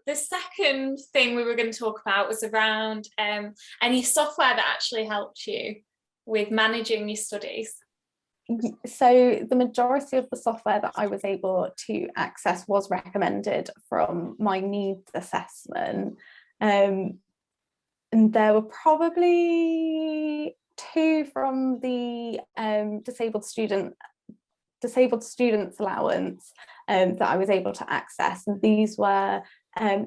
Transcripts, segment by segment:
the second thing we were going to talk about was around any software that actually helped you with managing your studies. So the majority of the software that I was able to access was recommended from my needs assessment. And there were probably 2 from the disabled students allowance that I was able to access, and these were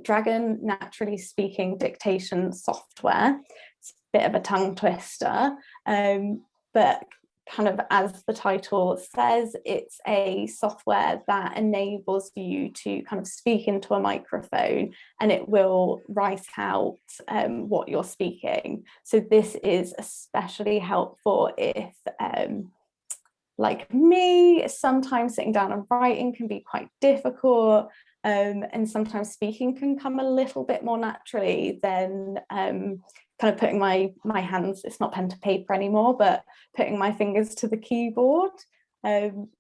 Dragon Naturally Speaking dictation software. It's a bit of a tongue twister, but kind of as the title says, it's a software that enables you to kind of speak into a microphone and it will write out what you're speaking. So this is especially helpful if like me, sometimes sitting down and writing can be quite difficult, and sometimes speaking can come a little bit more naturally than kind of putting my hands, it's not pen to paper anymore, but putting my fingers to the keyboard.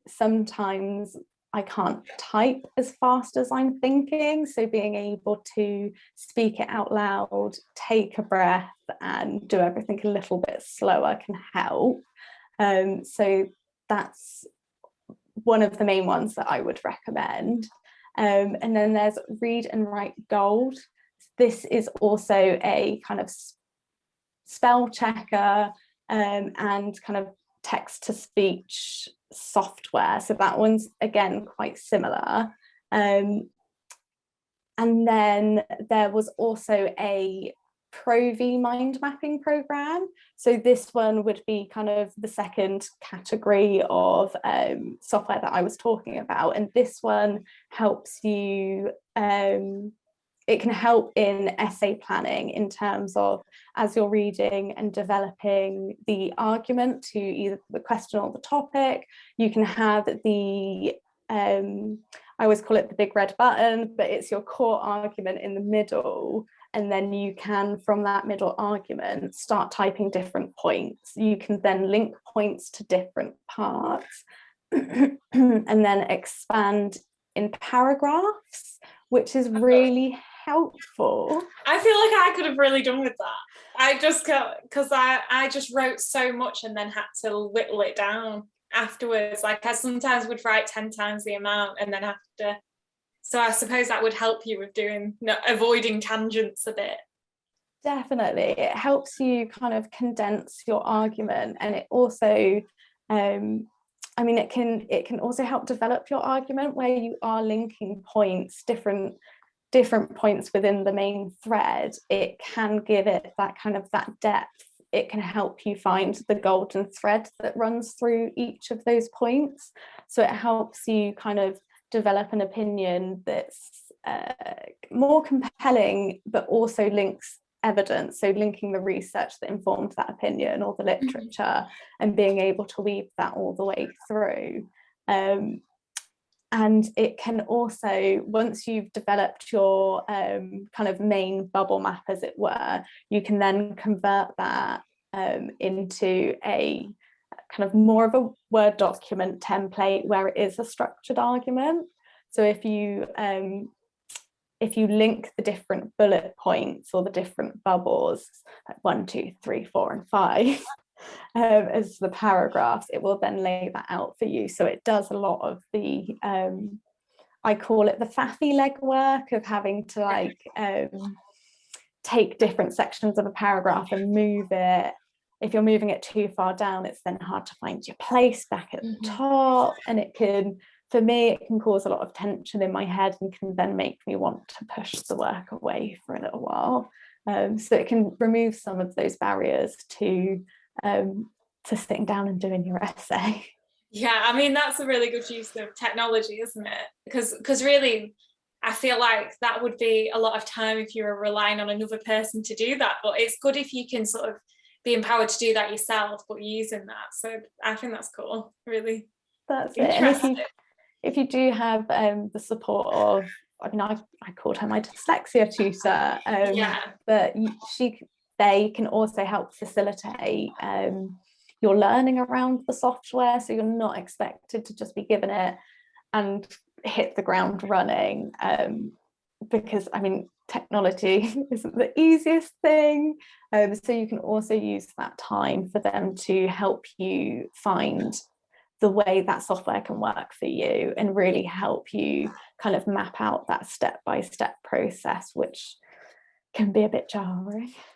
Sometimes I can't type as fast as I'm thinking, so being able to speak it out loud, take a breath and do everything a little bit slower can help. So that's one of the main ones that I would recommend. And then there's Read and Write Gold. This is also a kind of spell checker and kind of text to speech software. So that one's again quite similar. And then there was also a Pro-V mind mapping program. So this one would be kind of the second category of software that I was talking about. And this one helps you, it can help in essay planning in terms of as you're reading and developing the argument to either the question or the topic, you can have the I always call it the big red button, but it's your core argument in the middle. And then you can, from that middle argument, start typing different points. You can then link points to different parts and then expand in paragraphs, which is really helpful. I feel like I could have really done with that. I just got, because I just wrote so much and then had to whittle it down afterwards. Like I sometimes would write 10 times the amount and then have to. So I suppose that would help you with avoiding tangents a bit. Definitely. It helps you kind of condense your argument, and it also, I mean, it can also help develop your argument where you are linking points, different points within the main thread. It can give it that kind of that depth. It can help you find the golden thread that runs through each of those points. So it helps you kind of develop an opinion that's more compelling, but also links evidence. So linking the research that informed that opinion or the literature and being able to weave that all the way through. And it can also, once you've developed your kind of main bubble map, as it were, you can then convert that into a kind of more of a Word document template where it is a structured argument. So if you link the different bullet points or the different bubbles, like 1, 2, 3, 4, and 5, as the paragraphs, it will then lay that out for you. So it does a lot of the, I call it the faffy legwork of having to like take different sections of a paragraph and move it. If you're moving it too far down, it's then hard to find your place back at the top. And it can, for me, it can cause a lot of tension in my head and can then make me want to push the work away for a little while. So it can remove some of those barriers to sitting down and doing your essay. Yeah, I mean, that's a really good use of technology, isn't it? Because really, I feel like that would be a lot of time if you were relying on another person to do that. But it's good if you can sort of be empowered to do that yourself, but using that. So I think that's cool, really. That's it. And if you do have the support of, I mean, I called her my dyslexia tutor, but they can also help facilitate your learning around the software, so you're not expected to just be given it and hit the ground running. because I mean, technology isn't the easiest thing. So you can also use that time for them to help you find the way that software can work for you and really help you kind of map out that step-by-step process, which can be a bit jarring.